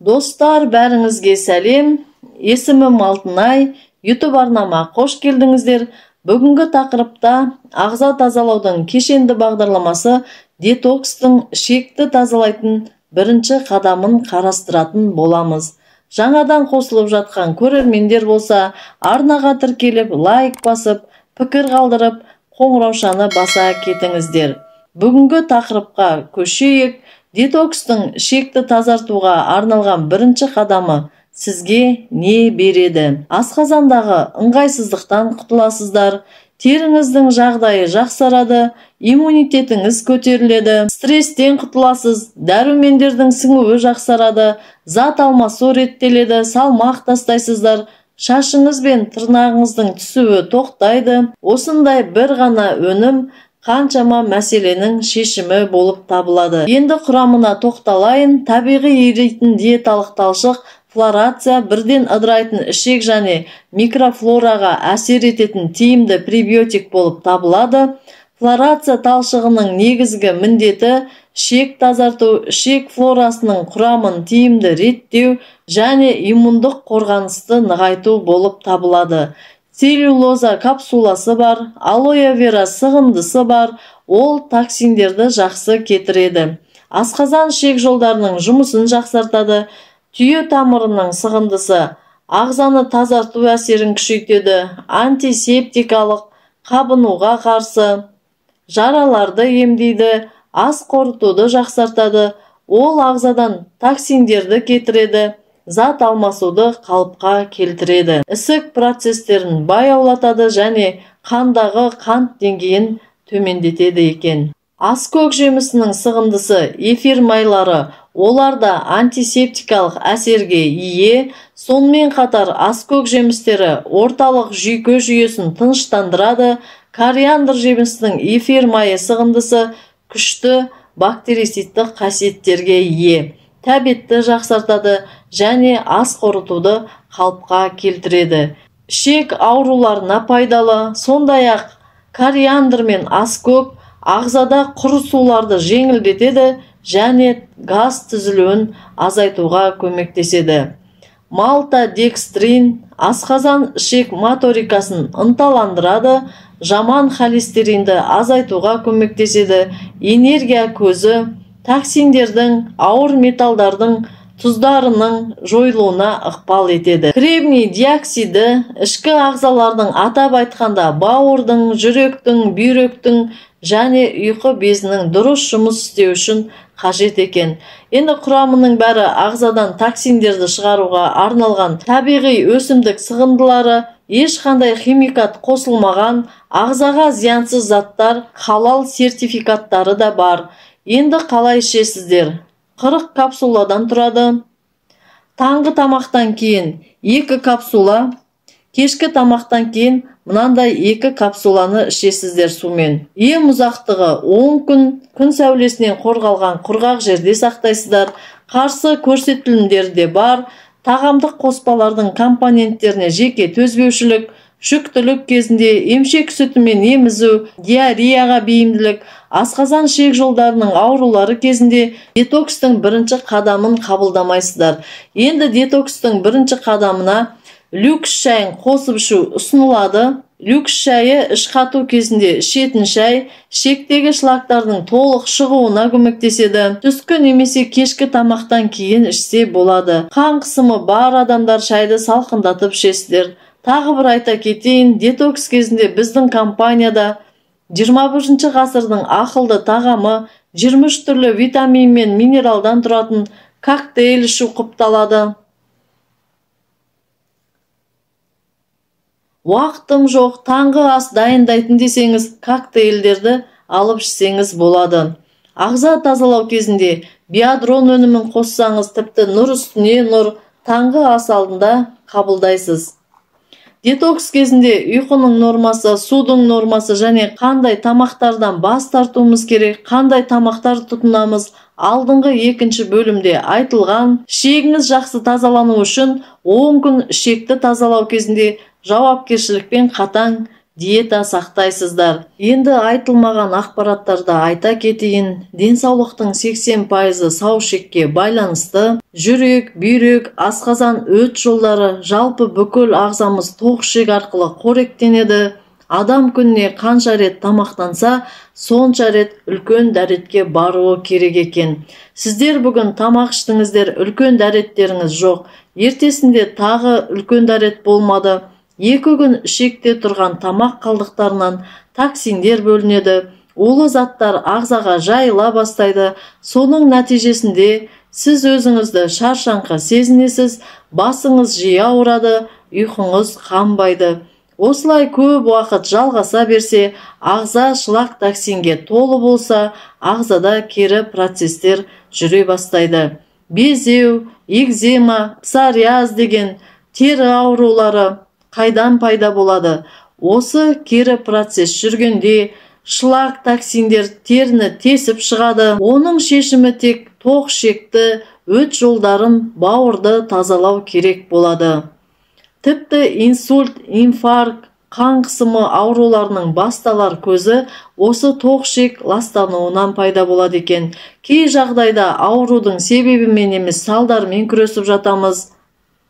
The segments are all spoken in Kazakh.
Достар, бәріңізге сәлем. Есімім Алтынай. YouTube арнама қош келдіңіздер. Бүгінгі тақырыпта ағза тазалаудың кешенді бағдарламасы детокстың шекті тазалайтын бірінші қадамын қарастыратын боламыз. Жаңадан қосылып жатқан көрермендер болса, арнаға тіркеліп, лайк басып, пікір қалдырып, қоңыраушаны баса кетіңіздер. Бүгінгі тақырыпқа көшейік. Детокстың шекті тазартуға арналған бірінші қадамы сізге не береді? Асқазандағы ыңғайсыздықтан құтыласыздар, теріңіздің жағдайы жақсарады, иммунитетіңіз көтеріледі, стресстен құтыласыз, дәрумендердің сіңуі жақсарады, зат алмасу реттеледі, салмақ тастайсыздар, шашыңыз бен тырнағыңыздың түсуі тоқтайды. Осындай бір ғана өнім қаншама мәселенің шешімі болып табылады. Енді құрамына тоқталайын. Табиғи еритін диеталық талшық флорация бірден ыдырайтын ішек және микрофлораға әсер ететін тиімді пребиотик болып табылады. Флорация талшығының негізгі міндеті ішек тазарту, ішек флорасының құрамын тиімді реттеу және иммундық қорғанысты нығайту болып табылады. Целлюлоза капсуласы бар, алоэ вера сығындысы бар, ол токсиндерді жақсы кетіреді. Асқазан ішек жолдарының жұмысын жақсартады. Түйе тамырының сығындысы ағзаны тазарту әсерін күшейтеді, антисептикалық, қабынуға қарсы, жараларды емдейді, ас қорытуды жақсартады. Ол ағзадан токсиндерді кетіреді, зат алмасуды қалыпқа келтіреді. Ісік процестерін баяулатады және қандағы қант деңгейін төмендетеді екен. Аскөк жемісінің сығындысы эфир майлары, оларда антисептикалық әсерге ие. Сонымен қатар аскөк жемістері орталық жүйке жүйесін тыныштандырады. Кориандр жемісінің эфир майы сығындысы күшті бактерицидтік қасиеттерге ие. Тәбетті жақсартады және ас қорытуды қалыпқа келтіреді. Ішек ауруларына пайдалы. Сондай-ақ кориандр мен аскөк ағзада құрысуларды жеңілдетеді және газ түзілуін азайтуға көмектеседі. Малтодекстрин асқазан ішек моторикасын ынталандырады, жаман холестеринді азайтуға көмектеседі, энергия көзі, токсиндердің, ауыр металдардың, тұздарының жойылуына ықпал етеді. Кремний диоксиді ішкі ағзалардың, атап айтқанда бауырдың, жүректің, бүйректің және ұйқы безінің дұрыс жұмыс істеу үшін қажет екен. Енді құрамының бәрі ағзадан токсиндерді шығаруға арналған табиғи өсімдік сығындылары, ешқандай химикат қосылмаған, ағзаға зиянсыз заттар, халал сертификаттары да бар. Енді қалай ішесіздер? 40 капсуладан тұрады. Таңғы тамақтан кейін 2 капсула, кешкі тамақтан кейін мынандай 2 капсуланы ішесіздер сумен. Ең ұзақтығы 10 күн, күн сәулесінен қорғалған құрғақ жерде сақтайсыздар. Қарсы көрсетілімдері де бар. Тағамдық қоспалардың компоненттеріне жеке төзбеушілік, жүктілік кезінде емшек сүтімен емізу, диареяға бейімділік, асқазан ішек жолдарының аурулары кезінде детокстың бірінші қадамын қабылдамайсыздар. Енді детокстың бірінші қадамына люкс шайын қосып ішу ұсынылады. Люкс шайы іш қату кезінде ішетін шай, ішектегі шлактардың толық шығуына көмектеседі. Түскі немесе кешкі тамақтан кейін ішсе болады. Қан қысымы бар адамдар шайды салқындатып ішесіздер. Тағы бір айта кетейін, детокс кезінде біздің компанияда 21 ғасырдың ақылды тағамы 23 түрлі витамин мен минералдан тұратын коктейль ішу құпталады. Уақытым жоқ, таңғы ас дайындайтын десеңіз, коктейльдерді алып ішсеңіз болады. Ағза тазалау кезінде биадрон өнімін қоссаңыз, тіпті нұр үстіне нұр таңғы ас алдында қабылдайсыз. Детокс кезінде ұйқының нормасы, судың нормасы және қандай тамақтардан бас тартуымыз керек, қандай тамақтар тұтынамыз, алдыңғы екінші бөлімде айтылған. Ішегіңіз жақсы тазалану үшін 10 күн ішекті тазалау кезінде жауапкершілікпен қатаң диета сақтайсыздар. Енді айтылмаған ақпараттарды айта кетейін. Денсаулықтың 80% сау-ішекке байланысты. Жүрек, бүйрек, асқазан, өт жолдары, жалпы бүкіл ағзамыз тоқ-ішек арқылы қоректенеді. Адам күніне қанша рет тамақтанса, сонша рет үлкен дәретке баруы керек екен. Сіздер бүгін тамақ іштіңіздер, үлкен дәреттеріңіз жоқ. Ертесінде тағы үлкен дәрет болмады. 2 күн ішекте тұрған тамақ қалдықтарынан токсиндер бөлінеді. Улы заттар ағзаға жайыла бастайды. Соның нәтижесінде сіз өзіңізді шаршаңқы сезінесіз, басыңыз жиі ауырады, ұйқыңыз қанбайды. Осылай көп уақыт жалғаса берсе, ағза шлак токсинге толы болса, ағзада кері процестер жүре бастайды. Безеу, экзема, псориаз деген тері аурулары қайдан пайда болады? Осы кері процесс жүргенде шлак токсиндер теріні тесіп шығады. Оның шешімі тек тоқ-ішекті, өт жолдарын, бауырды тазалау керек болады. Тіпті инсульт, инфаркт, қан қысымы ауруларының басталар көзі осы тоқ-ішек ластануынан пайда болады екен. Кей жағдайда аурудың себебімен емес салдарымен күресіп жатамыз.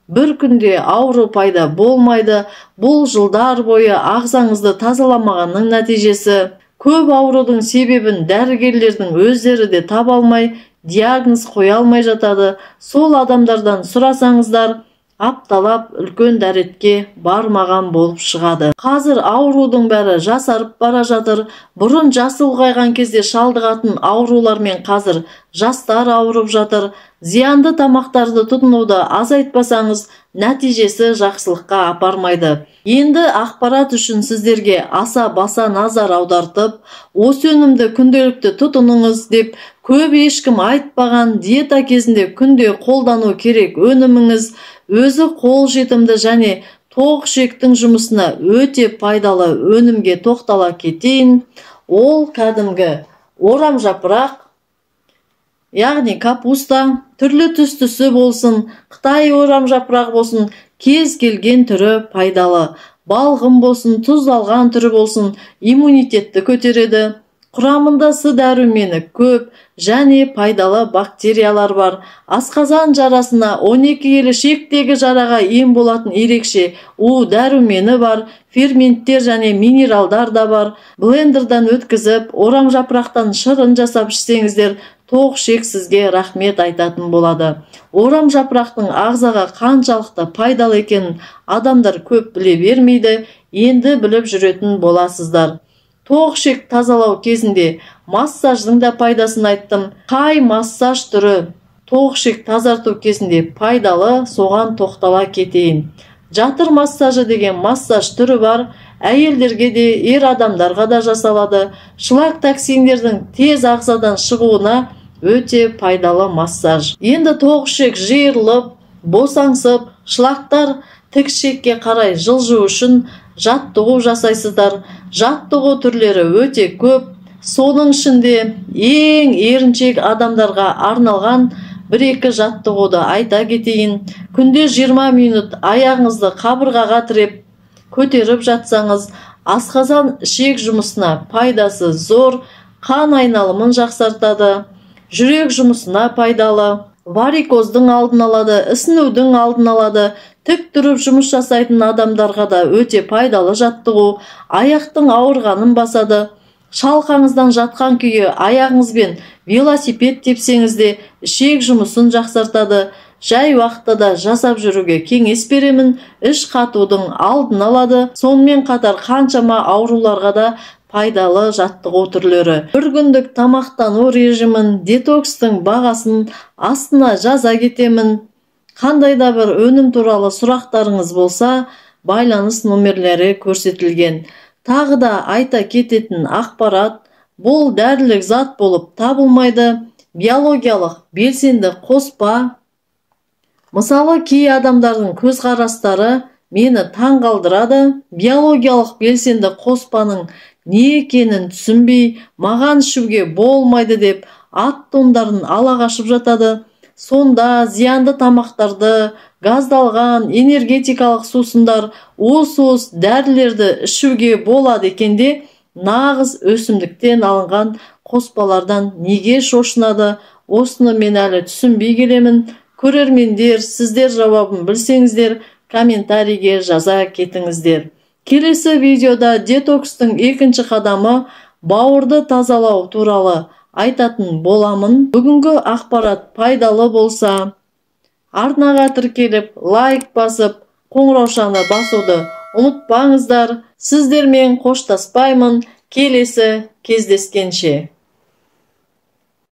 Бір күнде ауру пайда болмайды. Бұл жылдар бойы ағзаңызды тазаламағанның нәтижесі. Көп аурудың себебін дәрігерлердің өздері де таба алмай, диагноз қоя алмай жатады. Сол адамдардан сұрасаңыздар, апталап үлкен дәретке бармаған болып шығады. Қазір аурудың бәрі жасарып бара жатыр. Бұрын жасы ұлғайған кезде шалдығатын аурулармен қазір жастар ауырып жатыр. Зиянды тамақтарды тұтынуды азайтпасаңыз, нәтижесі жақсылыққа апармайды. Енді ақпарат үшін сіздерге аса баса назар аудартып, осы өнімді күнделікті тұтыныңыз деп көп ешкім айтпаған, диета кезінде күнде қолдану керек өніміңіз өзі қол жетімді және тоқ-ішектің жұмысына өте пайдалы өнімге тоқтала кетейін. Ол кәдімгі орамжапырақ, яғни капуста, түрлі түстісі болсын, Қытай орамжапырақ болсын, кез келген түрі пайдалы. Балғын болсын, тұздалған түрі болсын, иммунитетті көтереді. Құрамында С дәрумені көп және пайдалы бактериялар бар. Асқазан жарасына 12 елі шектегі жараға ем болатын ерекше У дәрумені бар. Ферменттер және минералдар да бар. Блендердан өткізіп, орамжапырақтан шырын жасап ішсеңіздер, тоқ-ішек сізге рахмет айтатын болады. Орамжапырақтың ағзаға қаншалықты пайдалы екенін адамдар көп біле бермейді, енді біліп жүретін боласыздар. Тоқ-ішек тазалау кезінде массаждың да пайдасын айттым. Қай массаж түрі тоқ-ішек тазарту кезінде пайдалы, соған тоқтала кетейін. Жатыр массажы деген массаж түрі бар. Әйелдерге де, ер адамдарға да жасалады. Шлак токсиндердің тез ағзадан шығуына өте пайдалы массаж. Енді тоқ-ішек жиырылып, босаңсып, шлактар тік-ішекке қарай жылжу үшін жаттығу жасайсыздар. Жаттығу түрлері өте көп. Соның ішінде ең еріншек адамдарға арналған 1-2 жаттығуды айта кетейін. Күнде 20 минут аяғыңызды қабырғаға тіреп, көтеріп жатсаңыз, асқазан ішек жұмысына пайдасы зор, қан айналымын жақсартады, жүрек жұмысына пайдалы, варикоздың алдын алады, ісінудің алдын алады. Тік тұрып жұмыс жасайтын адамдарға да өте пайдалы жаттығу, аяқтың ауырғанын басады. Шалқаңыздан жатқан күйі аяғыңызбен велосипед тепсеңіз де ішек жұмысын жақсартады. Жай уақытта да жасап жүруге кеңес беремін. Іш қатудың алдын алады. Сонымен қатар қаншама ауруларға да пайдалы жаттығу түрлері. Бір күндік тамақтану режимін, детокстың бағасын астына жаза кетемін. Қандай да бір өнім туралы сұрақтарыңыз болса, байланыс номерлері көрсетілген. Тағы да айта кететін ақпарат, бұл дәрілік зат болып табылмайды. Биологиялық белсенді қоспа. Мысалы, кей адамдардың көзқарастары мені таңғалдырады. Биологиялық белсенді қоспаның не екенін түсінбей, маған ішуге болмайды деп ат тондарын ала қашып жатады. Сонда зиянды тамақтарды газдалган энергетикалык суусундар уус дарилерди ичүүгө болот экенде, нагыз өсүмдүктен алынган коспалардан неге шошунады? Осуну мен әлі түсінбей келемін. Көрермендер, сіздер жауабын білсеңіздер, комментарийге жаза кетіңіздер. Келесі видеода детокстың екінші қадамы бауырды тазалау туралы айтатын боламын. Бүгінгі ақпарат пайдалы болса, арнаға тіркеліп, лайк басып, қоңыраушаны басуды ұмытпаңыздар. Сіздермен қоштаспаймын. Келесі кездескенше.